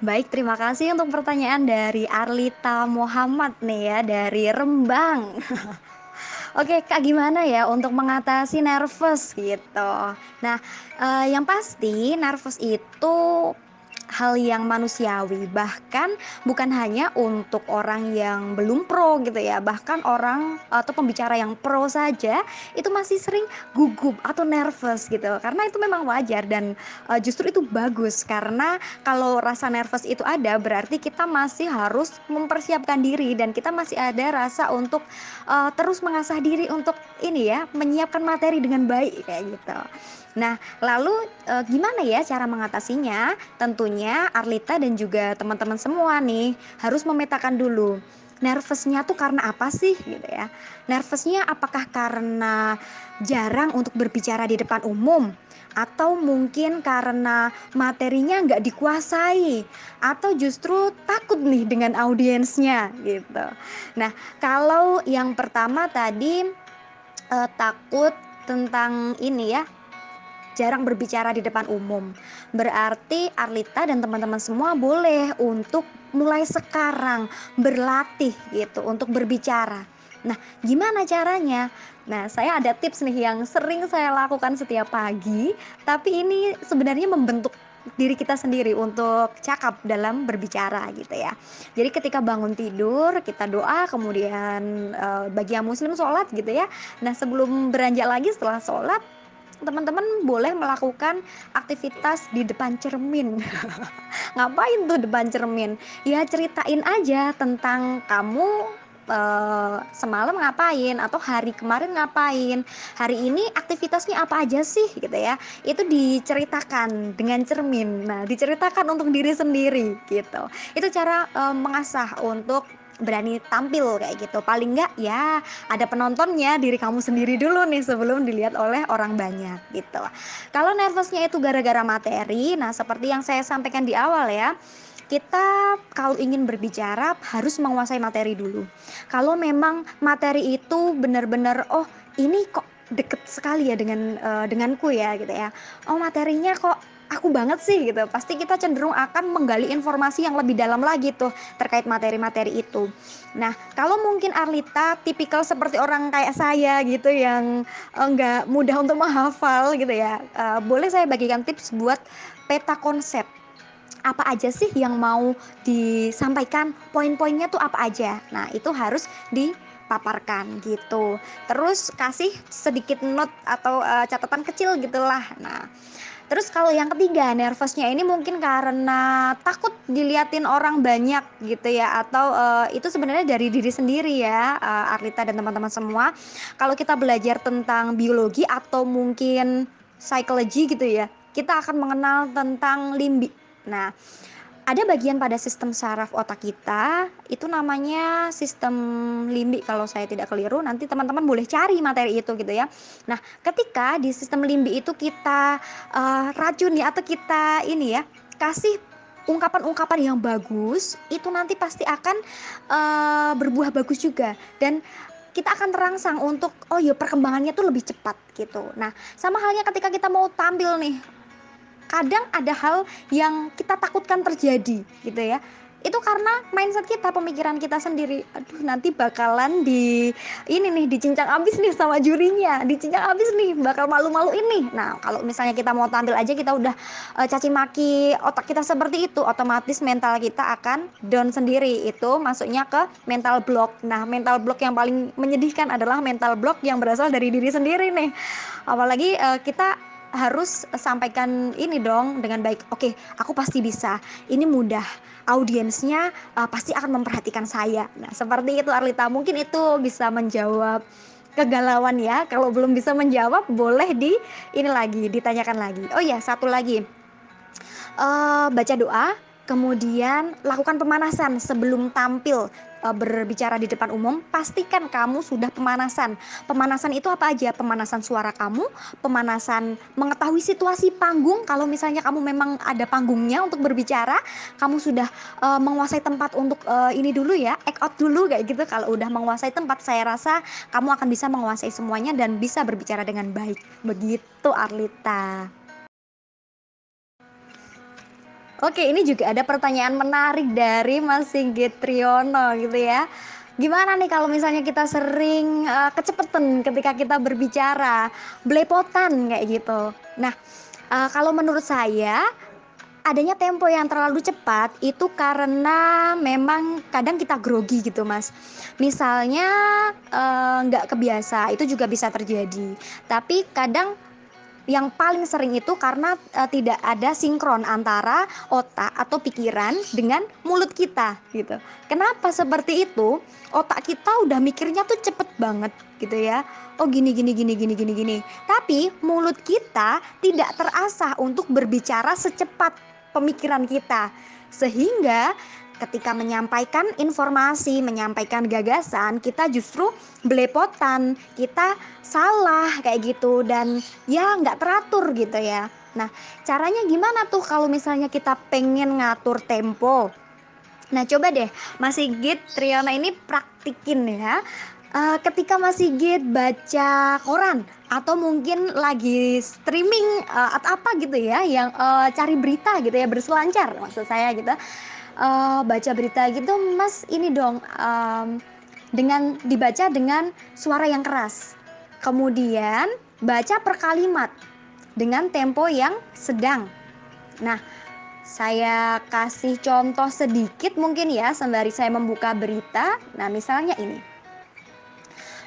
Baik, terima kasih untuk pertanyaan dari Arlita Muhammad nih ya, dari Rembang. Oke, Kak, gimana ya untuk mengatasi nervous gitu? Nah, yang pasti nervous itu hal yang manusiawi, bahkan bukan hanya untuk orang yang belum pro gitu ya, bahkan orang atau pembicara yang pro saja itu masih sering gugup atau nervous gitu. Karena itu memang wajar dan justru itu bagus karena kalau rasa nervous itu ada berarti kita masih harus mempersiapkan diri dan kita masih ada rasa untuk terus mengasah diri untuk ini ya, menyiapkan materi dengan baik kayak gitu. Nah, lalu gimana ya cara mengatasinya? Tentunya Arlita dan juga teman-teman semua nih harus memetakan dulu. Nervousnya tuh karena apa sih gitu ya? Nervousnya apakah karena jarang untuk berbicara di depan umum? Atau mungkin karena materinya nggak dikuasai? Atau justru takut nih dengan audiensnya gitu? Nah, kalau yang pertama tadi takut tentang ini ya, jarang berbicara di depan umum. Berarti Arlita dan teman-teman semua boleh untuk mulai sekarang berlatih gitu untuk berbicara. Nah, gimana caranya? Nah, saya ada tips nih yang sering saya lakukan setiap pagi, tapi ini sebenarnya membentuk diri kita sendiri untuk cakap dalam berbicara gitu ya. Jadi ketika bangun tidur kita doa, kemudian bagi yang muslim sholat gitu ya. Nah, sebelum beranjak lagi setelah sholat, teman-teman boleh melakukan aktivitas di depan cermin. Ngapain tuh depan cermin? Ya ceritain aja tentang kamu semalam ngapain atau hari kemarin ngapain, hari ini aktivitasnya apa aja sih gitu ya. Itu diceritakan dengan cermin. Nah, diceritakan untuk diri sendiri gitu. Itu cara mengasah untuk berani tampil kayak gitu. Paling enggak ya ada penontonnya, diri kamu sendiri dulu nih sebelum dilihat oleh orang banyak gitu. Kalau nervousnya itu gara-gara materi, nah seperti yang saya sampaikan di awal ya, kita kalau ingin berbicara harus menguasai materi dulu. Kalau memang materi itu benar-benar oh ini kok deket sekali ya denganku ya gitu ya. Oh materinya kok aku banget sih gitu. Pasti kita cenderung akan menggali informasi yang lebih dalam lagi tuh terkait materi-materi itu. Nah, kalau mungkin Arlita tipikal seperti orang kayak saya gitu yang nggak mudah untuk menghafal gitu ya, boleh saya bagikan tips buat peta konsep. Apa aja sih yang mau disampaikan, poin-poinnya tuh apa aja. Nah, itu harus dipaparkan gitu. Terus kasih sedikit note atau catatan kecil gitulah. Nah, terus kalau yang ketiga, nervousnya ini mungkin karena takut diliatin orang banyak gitu ya, atau itu sebenarnya dari diri sendiri ya, Arlita dan teman-teman semua. Kalau kita belajar tentang biologi atau mungkin psikologi gitu ya, kita akan mengenal tentang limbi. Nah, ada bagian pada sistem saraf otak kita itu namanya sistem limbi kalau saya tidak keliru, nanti teman-teman boleh cari materi itu gitu ya. Nah, ketika di sistem limbi itu kita racuni atau kita ini ya kasih ungkapan-ungkapan yang bagus, itu nanti pasti akan berbuah bagus juga dan kita akan terangsang untuk oh ya perkembangannya tuh lebih cepat gitu. Nah, sama halnya ketika kita mau tampil nih, kadang ada hal yang kita takutkan terjadi gitu ya, itu karena mindset kita, pemikiran kita sendiri. Aduh nanti bakalan ini nih dicincang abis nih sama jurinya, dicincang abis nih, bakal malu-malu ini. Nah kalau misalnya kita mau tampil aja kita udah caci maki otak kita seperti itu, otomatis mental kita akan down sendiri. Itu masuknya ke mental block. Nah mental block yang paling menyedihkan adalah mental block yang berasal dari diri sendiri nih. Apalagi kita harus sampaikan ini dong dengan baik. Oke, aku pasti bisa. Ini mudah. Audiensnya pasti akan memperhatikan saya. Nah, seperti itu Arlita. Mungkin itu bisa menjawab kegalauan ya. Kalau belum bisa menjawab, boleh ini lagi, ditanyakan lagi. Oh ya, satu lagi. Baca doa, kemudian lakukan pemanasan sebelum tampil berbicara di depan umum. Pastikan kamu sudah pemanasan. Pemanasan itu apa aja? Pemanasan suara kamu, pemanasan mengetahui situasi panggung. Kalau misalnya kamu memang ada panggungnya untuk berbicara, kamu sudah menguasai tempat untuk ini dulu ya, act out dulu kayak gitu. Kalau udah menguasai tempat, saya rasa kamu akan bisa menguasai semuanya dan bisa berbicara dengan baik. Begitu Arlita. Oke, ini juga ada pertanyaan menarik dari Mas Sigit Triyono gitu ya. Gimana nih kalau misalnya kita sering kecepatan ketika kita berbicara, belepotan kayak gitu. Nah, kalau menurut saya adanya tempo yang terlalu cepat itu karena memang kadang kita grogi gitu Mas. Misalnya nggak kebiasa, itu juga bisa terjadi. Tapi kadang yang paling sering itu karena tidak ada sinkron antara otak atau pikiran dengan mulut kita gitu. Kenapa seperti itu? Otak kita udah mikirnya tuh cepet banget gitu ya. Oh gini gini gini gini gini gini. Tapi mulut kita tidak terasah untuk berbicara secepat pemikiran kita. Sehingga ketika menyampaikan informasi, menyampaikan gagasan, kita justru belepotan, kita salah kayak gitu dan ya nggak teratur gitu ya. Nah, caranya gimana tuh kalau misalnya kita pengen ngatur tempo? Nah, coba deh Mas Sigit Triana ini praktikin ya. Ketika Mas Sigit baca koran atau mungkin lagi streaming atau apa gitu ya yang cari berita gitu ya, berselancar maksud saya gitu. Baca berita gitu Mas ini dong dengan dibaca dengan suara yang keras. Kemudian baca per kalimat dengan tempo yang sedang. Nah, saya kasih contoh sedikit mungkin ya sembari saya membuka berita. Nah, misalnya ini.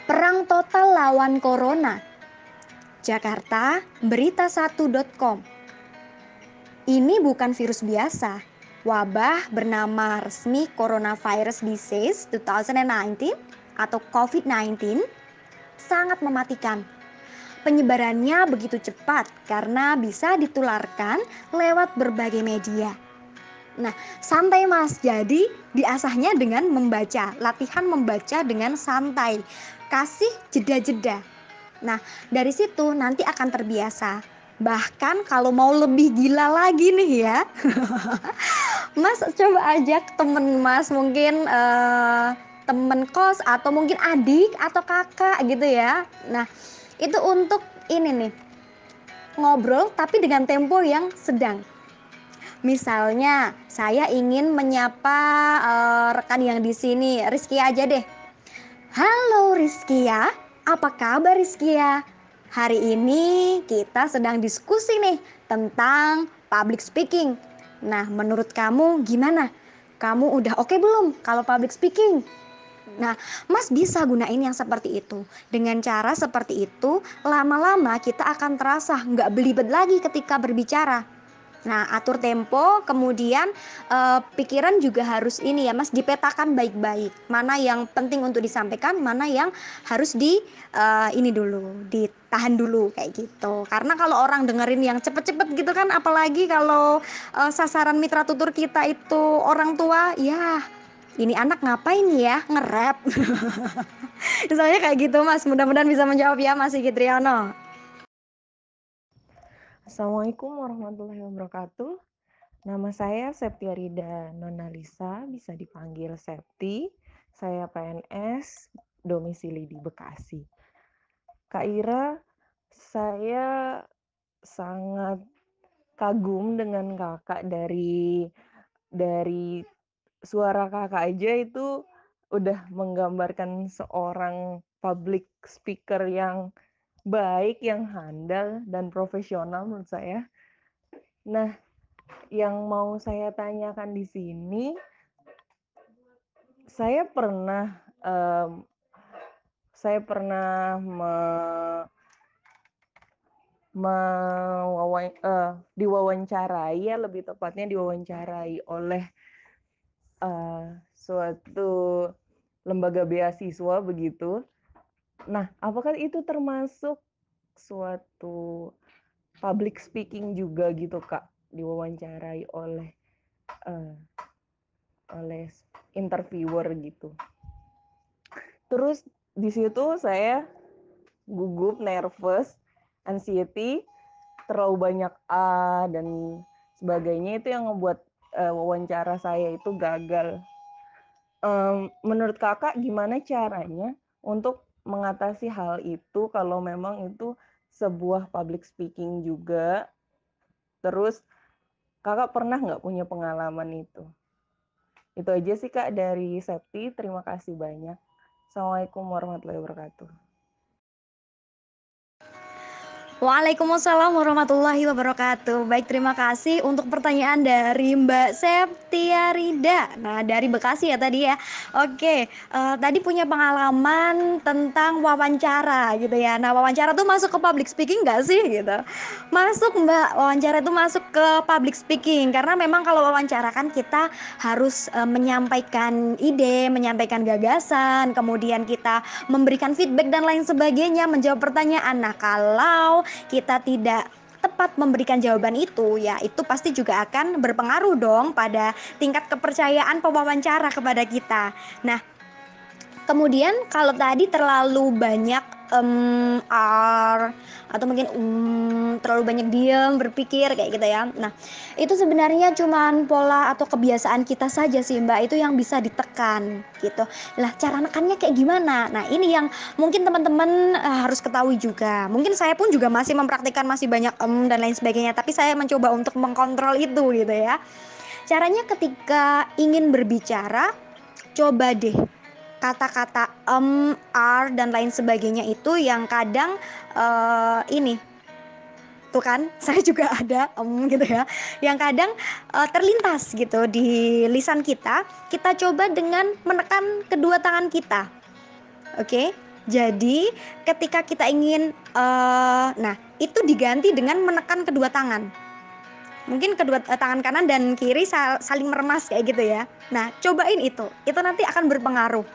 Perang total lawan corona. Jakarta, berita1.com. Ini bukan virus biasa. Wabah bernama resmi Coronavirus Disease 2019 atau COVID-19 sangat mematikan. Penyebarannya begitu cepat karena bisa ditularkan lewat berbagai media. Nah, santai Mas. Jadi diasahnya dengan membaca, latihan membaca dengan santai. Kasih jeda-jeda. Nah, dari situ nanti akan terbiasa. Bahkan kalau mau lebih gila lagi nih ya, Mas coba ajak temen Mas mungkin temen kos atau mungkin adik atau kakak gitu ya. Nah, itu untuk ini nih, ngobrol tapi dengan tempo yang sedang. Misalnya, saya ingin menyapa rekan yang di sini, Rizkia aja deh. Halo Rizkia, apa kabar Rizkia? Hari ini kita sedang diskusi nih tentang public speaking. Nah, menurut kamu gimana? Kamu udah oke belum kalau public speaking? Nah, Mas bisa gunain yang seperti itu. Dengan cara seperti itu, lama-lama kita akan terasa nggak belibet lagi ketika berbicara. Nah, atur tempo, kemudian pikiran juga harus ini ya Mas, dipetakan baik-baik. Mana yang penting untuk disampaikan, mana yang harus ini dulu, ditahan dulu kayak gitu. Karena kalau orang dengerin yang cepet-cepet gitu kan, apalagi kalau sasaran mitra tutur kita itu orang tua, ya ini anak ngapain ya nge-rap. Misalnya kayak gitu Mas, mudah-mudahan bisa menjawab ya Mas Sigit Triyono. Assalamualaikum warahmatullahi wabarakatuh. Nama saya Septia Rida Nonalisa, bisa dipanggil Septi. Saya PNS, domisili di Bekasi. Kak Ira, saya sangat kagum dengan kakak dari suara kakak aja itu udah menggambarkan seorang public speaker yang baik, yang handal dan profesional menurut saya. Nah, yang mau saya tanyakan di sini, saya pernah um, saya pernah diwawancarai, ya lebih tepatnya diwawancarai oleh suatu lembaga beasiswa begitu. Nah, apakah itu termasuk suatu public speaking juga gitu Kak, diwawancarai uh, oleh interviewer gitu. Terus di situ saya gugup, nervous, anxiety, terlalu banyak dan sebagainya, itu yang membuat wawancara saya itu gagal. Menurut kakak gimana caranya untuk mengatasi hal itu kalau memang itu sebuah public speaking juga, terus Kakak pernah nggak punya pengalaman itu? Itu aja sih Kak dari Septi, terima kasih banyak. Assalamualaikum warahmatullahi wabarakatuh. Waalaikumsalam warahmatullahi wabarakatuh. Baik, terima kasih untuk pertanyaan dari Mbak Septiarida. Nah, dari Bekasi ya tadi ya. Oke, tadi punya pengalaman tentang wawancara gitu ya. Nah, wawancara tuh masuk ke public speaking nggak sih gitu? Masuk Mbak, wawancara itu masuk ke public speaking karena memang kalau wawancara kan kita harus menyampaikan ide, menyampaikan gagasan, kemudian kita memberikan feedback dan lain sebagainya, menjawab pertanyaan. Nah, kalau kita tidak tepat memberikan jawaban itu, ya itu pasti juga akan berpengaruh dong pada tingkat kepercayaan pewawancara kepada kita. Nah, kemudian kalau tadi terlalu banyak are atau mungkin terlalu banyak diam berpikir kayak gitu ya. Nah, itu sebenarnya cuman pola atau kebiasaan kita saja sih Mbak, itu yang bisa ditekan gitu. Lah cara nekannya kayak gimana? Nah, ini yang mungkin teman-teman harus ketahui juga. Mungkin saya pun juga masih mempraktikkan masih banyak dan lain sebagainya, tapi saya mencoba untuk mengkontrol itu gitu ya. Caranya ketika ingin berbicara, coba deh kata-kata are dan lain sebagainya itu yang kadang ini tuh kan saya juga ada gitu ya yang kadang terlintas gitu di lisan kita. Kita coba dengan menekan kedua tangan kita. Oke, jadi ketika kita ingin nah itu diganti dengan menekan kedua tangan. Mungkin kedua tangan kanan dan kiri saling meremas kayak gitu ya. Nah, cobain itu nanti akan berpengaruh.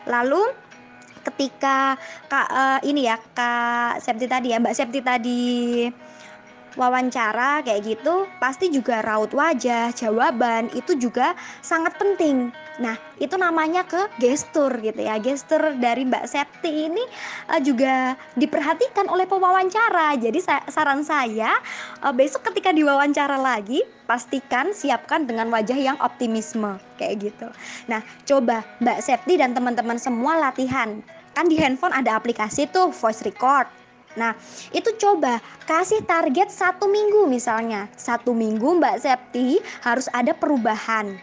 Lalu ketika ini ya Kak Septi tadi ya, Mbak Septi tadi wawancara kayak gitu, pasti juga raut wajah, jawaban itu juga sangat penting. Nah, itu namanya ke gestur gitu ya. Gestur dari Mbak Septi ini juga diperhatikan oleh pewawancara. Jadi saran saya besok ketika diwawancara lagi, pastikan siapkan dengan wajah yang optimisme kayak gitu. Nah, coba Mbak Septi dan teman-teman semua latihan. Kan di handphone ada aplikasi tuh voice record. Nah, itu coba kasih target 1 minggu misalnya. 1 minggu Mbak Septi harus ada perubahan.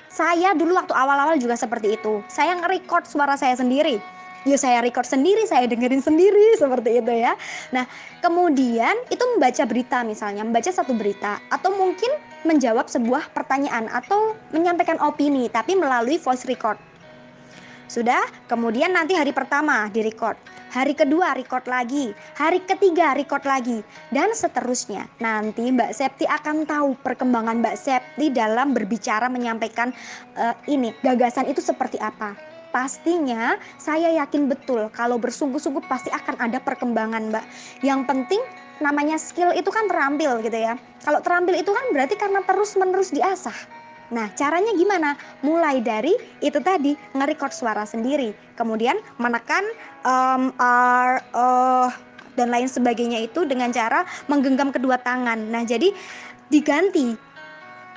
Saya dulu waktu awal-awal juga seperti itu. Saya nge-record suara saya sendiri. Ya saya record sendiri, saya dengerin sendiri seperti itu ya. Nah, kemudian itu membaca berita misalnya, membaca satu berita atau mungkin menjawab sebuah pertanyaan atau menyampaikan opini tapi melalui voice record. Sudah, kemudian nanti hari pertama di-record, hari kedua record lagi, hari ketiga record lagi, dan seterusnya. Nanti Mbak Septi akan tahu perkembangan Mbak Septi dalam berbicara menyampaikan ini gagasan itu seperti apa. Pastinya saya yakin betul kalau bersungguh-sungguh pasti akan ada perkembangan Mbak. Yang penting namanya skill itu kan terampil gitu ya. Kalau terampil itu kan berarti karena terus-menerus diasah. Nah, caranya gimana? Mulai dari itu tadi, nge-record suara sendiri, kemudian menekan R, dan lain sebagainya itu dengan cara menggenggam kedua tangan. Nah, jadi diganti,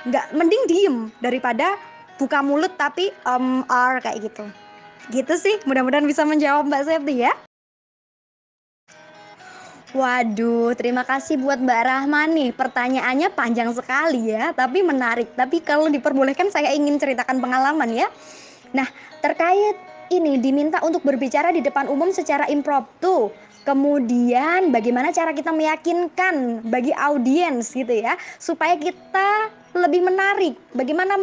nggak mending diem daripada buka mulut tapi R kayak gitu. Gitu sih, mudah-mudahan bisa menjawab Mbak Septi ya. Waduh, terima kasih buat Mbak Rahman nih. Pertanyaannya panjang sekali ya, tapi menarik. Tapi kalau diperbolehkan saya ingin ceritakan pengalaman ya. Nah, terkait ini diminta untuk berbicara di depan umum secara impromptu. Kemudian bagaimana cara kita meyakinkan bagi audiens gitu ya, supaya kita lebih menarik. Bagaimana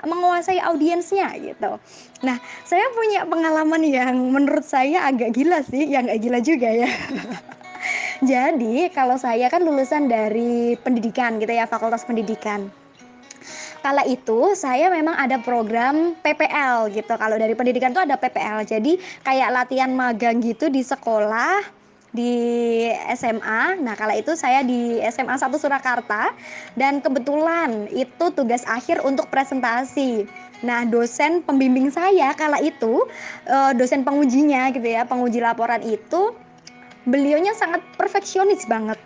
menguasai audiensnya gitu. Nah, saya punya pengalaman yang menurut saya agak gila sih, yang agak gila juga ya. Jadi kalau saya kan lulusan dari pendidikan gitu ya, Fakultas Pendidikan. Kala itu saya memang ada program PPL gitu. Kalau dari pendidikan tuh ada PPL. Jadi kayak latihan magang gitu di sekolah, di SMA. Nah, kala itu saya di SMA 1 Surakarta dan kebetulan itu tugas akhir untuk presentasi. Nah, dosen pembimbing saya kala itu dosen pengujinya gitu ya, penguji laporan itu beliaunya sangat perfeksionis banget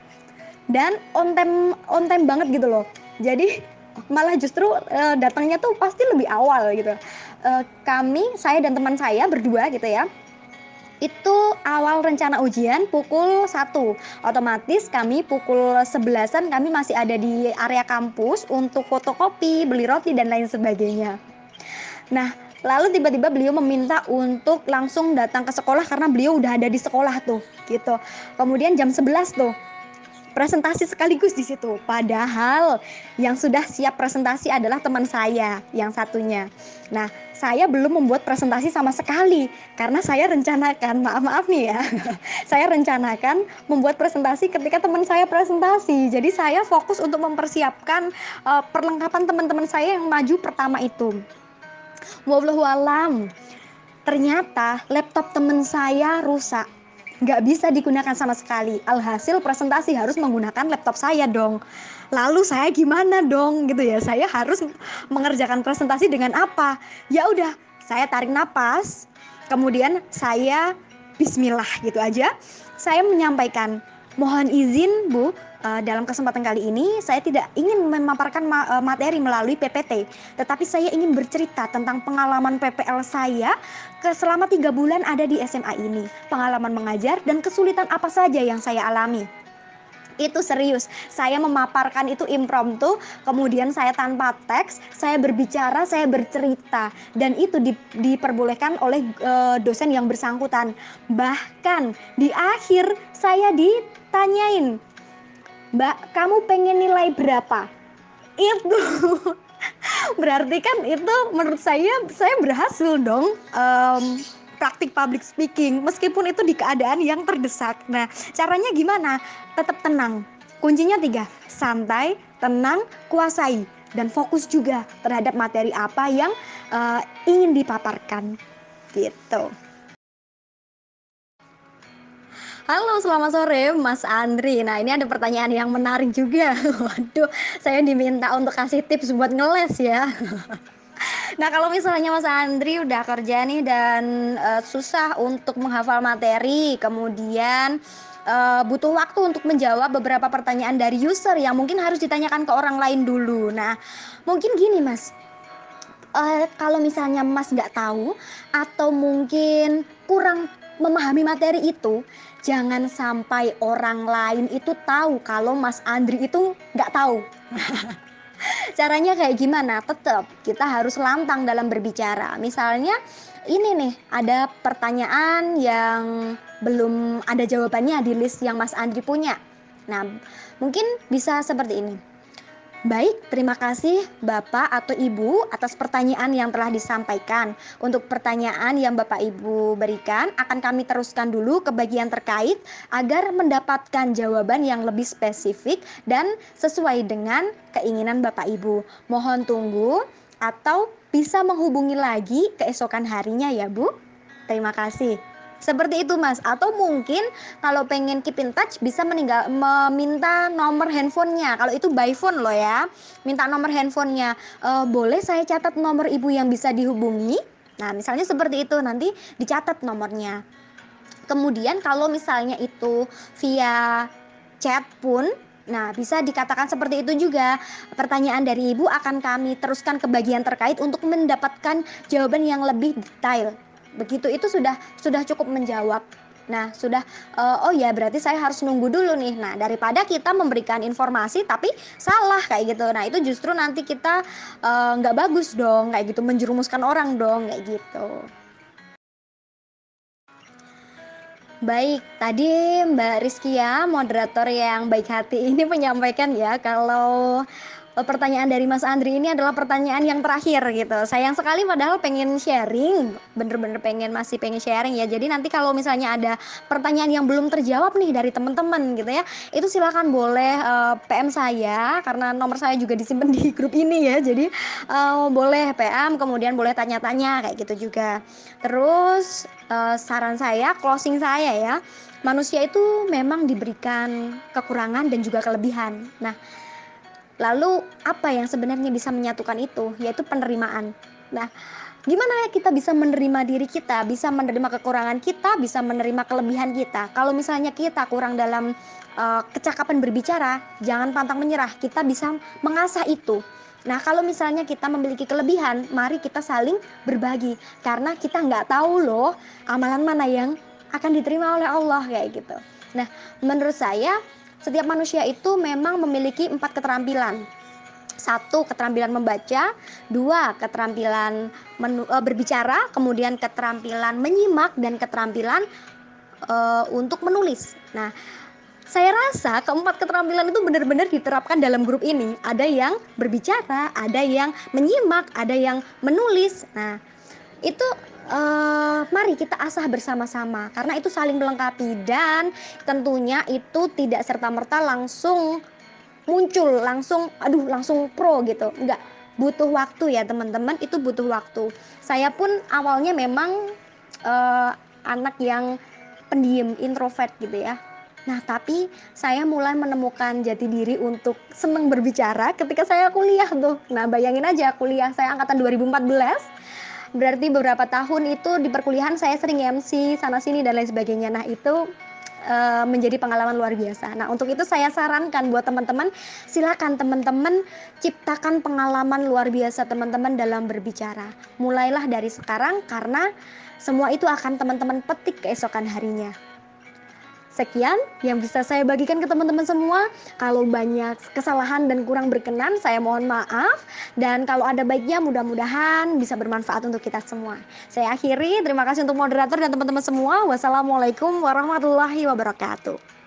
dan on time banget gitu loh. Jadi malah justru datangnya tuh pasti lebih awal gitu. Saya dan teman saya berdua gitu ya, Itu awal rencana ujian pukul 1, otomatis kami pukul 11-an kami masih ada di area kampus untuk fotokopi, beli roti, dan lain sebagainya. Nah, lalu tiba-tiba beliau meminta untuk langsung datang ke sekolah karena beliau udah ada di sekolah tuh, gitu. Kemudian jam 11 tuh, presentasi sekaligus di situ. Padahal yang sudah siap presentasi adalah teman saya yang satunya. Nah, saya belum membuat presentasi sama sekali karena saya rencanakan, maaf nih ya, saya rencanakan membuat presentasi ketika teman saya presentasi. Jadi saya fokus untuk mempersiapkan perlengkapan teman-teman saya yang maju pertama itu. Wallahualam, ternyata laptop teman saya rusak, nggak bisa digunakan sama sekali. Alhasil presentasi harus menggunakan laptop saya dong. Lalu saya gimana dong gitu ya, saya harus mengerjakan presentasi dengan apa? Ya udah, saya tarik napas, kemudian saya bismillah gitu aja. Saya menyampaikan, mohon izin Bu, dalam kesempatan kali ini saya tidak ingin memaparkan materi melalui PPT, tetapi saya ingin bercerita tentang pengalaman PPL saya selama 3 bulan ada di SMA ini, pengalaman mengajar dan kesulitan apa saja yang saya alami. Itu serius, saya memaparkan itu impromptu, kemudian saya tanpa teks, saya berbicara, saya bercerita, dan itu diperbolehkan oleh dosen yang bersangkutan. Bahkan di akhir saya ditanyain, Mbak, kamu pengen nilai berapa? Itu berarti kan itu menurut saya berhasil dong praktik public speaking meskipun itu di keadaan yang terdesak. Nah, caranya gimana? Tetap tenang. Kuncinya 3, santai, tenang, kuasai, dan fokus juga terhadap materi apa yang ingin dipaparkan gitu. Halo, selamat sore Mas Andri. Nah, ini ada pertanyaan yang menarik juga. Waduh, saya diminta untuk kasih tips buat ngeles ya. Nah, kalau misalnya Mas Andri udah kerja nih dan susah untuk menghafal materi, kemudian butuh waktu untuk menjawab beberapa pertanyaan dari user yang mungkin harus ditanyakan ke orang lain dulu. Nah, mungkin gini Mas, kalau misalnya Mas nggak tahu atau mungkin kurang memahami materi itu, jangan sampai orang lain itu tahu kalau Mas Andri itu nggak tahu. Caranya kayak gimana? Tetap kita harus lantang dalam berbicara. Misalnya ini nih, ada pertanyaan yang belum ada jawabannya di list yang Mas Andri punya. Nah, mungkin bisa seperti ini. Baik, terima kasih Bapak atau Ibu atas pertanyaan yang telah disampaikan. Untuk pertanyaan yang Bapak Ibu berikan akan kami teruskan dulu ke bagian terkait agar mendapatkan jawaban yang lebih spesifik dan sesuai dengan keinginan Bapak Ibu. Mohon tunggu atau bisa menghubungi lagi keesokan harinya ya Bu. Terima kasih. Seperti itu Mas, atau mungkin kalau pengen keep in touch bisa meminta nomor handphonenya. Kalau itu by phone loh ya, minta nomor handphonenya. Boleh saya catat nomor ibu yang bisa dihubungi? Nah, misalnya seperti itu, nanti dicatat nomornya. Kemudian kalau misalnya itu via chat pun, nah bisa dikatakan seperti itu juga. Pertanyaan dari ibu akan kami teruskan ke bagian terkait untuk mendapatkan jawaban yang lebih detail. Begitu itu sudah cukup menjawab. Nah, sudah oh ya berarti saya harus nunggu dulu nih. Nah, daripada kita memberikan informasi tapi salah kayak gitu. Nah, itu justru nanti kita nggak bagus dong kayak gitu, menjerumuskan orang dong kayak gitu. Baik, tadi Mbak Rizkia, moderator yang baik hati ini menyampaikan ya kalau pertanyaan dari Mas Andri ini adalah pertanyaan yang terakhir gitu. Sayang sekali padahal pengen sharing, bener-bener masih pengen sharing ya. Jadi nanti kalau misalnya ada pertanyaan yang belum terjawab nih dari teman-teman gitu ya, itu silakan boleh PM saya karena nomor saya juga disimpan di grup ini ya. Jadi boleh PM, kemudian boleh tanya-tanya kayak gitu juga. Terus saran saya, closing saya ya, manusia itu memang diberikan kekurangan dan juga kelebihan. Nah, lalu apa yang sebenarnya bisa menyatukan itu? Yaitu penerimaan. Nah, gimana kita bisa menerima diri kita, bisa menerima kekurangan kita, bisa menerima kelebihan kita. Kalau misalnya kita kurang dalam kecakapan berbicara, jangan pantang menyerah. Kita bisa mengasah itu. Nah, kalau misalnya kita memiliki kelebihan, mari kita saling berbagi. Karena kita nggak tahu loh amalan mana yang akan diterima oleh Allah kayak gitu. Nah, menurut saya setiap manusia itu memang memiliki 4 keterampilan. Satu, keterampilan membaca, dua, keterampilan berbicara, kemudian keterampilan menyimak, dan keterampilan untuk menulis. Nah, saya rasa keempat keterampilan itu benar-benar diterapkan dalam grup ini. Ada yang berbicara, ada yang menyimak, ada yang menulis. Nah, itu mari kita asah bersama-sama karena itu saling melengkapi, dan tentunya itu tidak serta-merta langsung muncul, langsung aduh langsung pro gitu. Enggak, butuh waktu ya teman-teman, itu butuh waktu. Saya pun awalnya memang anak yang pendiam, introvert gitu ya. Nah, tapi saya mulai menemukan jati diri untuk seneng berbicara ketika saya kuliah tuh. Nah, bayangin aja, kuliah saya angkatan 2014, berarti beberapa tahun itu di perkuliahan saya sering MC sana sini dan lain sebagainya. Nah, itu menjadi pengalaman luar biasa. Nah, untuk itu saya sarankan buat teman-teman, silakan teman-teman ciptakan pengalaman luar biasa teman-teman dalam berbicara. Mulailah dari sekarang karena semua itu akan teman-teman petik keesokan harinya. Sekian yang bisa saya bagikan ke teman-teman semua. Kalau banyak kesalahan dan kurang berkenan, saya mohon maaf. Dan kalau ada baiknya, mudah-mudahan bisa bermanfaat untuk kita semua. Saya akhiri, terima kasih untuk moderator dan teman-teman semua. Wassalamualaikum warahmatullahi wabarakatuh.